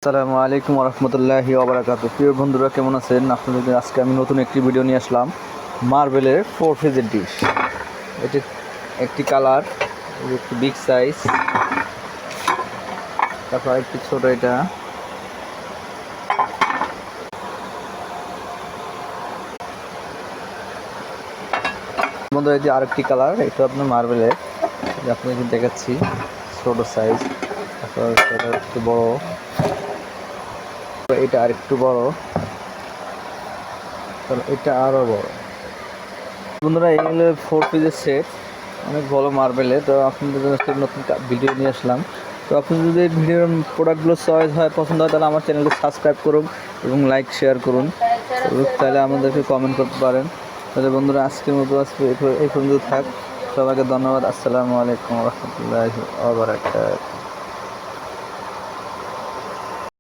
আসসালামু আলাইকুম রহমতুল্লাহি ওবারাকাতু। প্রিয় বন্ধুরা, কেমন আছেন? আপনাদের আজকে আমি নতুন একটি ভিডিও নিয়ে আসলাম। মার্বেলের 4 ফেজের ডিশ। এটি একটি কালার, একটি বিগ সাইজ, তারপর একটি ছোট। এটা বন্ধুরা, এই যে আরেকটি কালার, এটা আপনার মার্বেলের, আপনাকে দেখাচ্ছি। ছোট সাইজ, তারপর এটা একটু বড়, এটা আরেকটু বড়, এটা আরও বড়। বন্ধুরা, এই হলো 4 পিসের সেট, অনেক ভালো মার্বেলে। তো আপনাদের জন্য নতুন ভিডিও নিয়ে আসলাম। তো আপনি যদি ভিডিওর প্রোডাক্টগুলো চয়েস হয়, পছন্দ হয়, তাহলে আমার চ্যানেলকে সাবস্ক্রাইব করুন এবং লাইক শেয়ার করুন। তাহলে আমাদেরকে কমেন্ট করতে পারেন। তাহলে বন্ধুরা, আজকের মতো এই পর্যন্ত থাক। সবাইকে ধন্যবাদ। আসসালামু আলাইকুম রহমতুল্লাহি ওয়া বারাকাতুহু।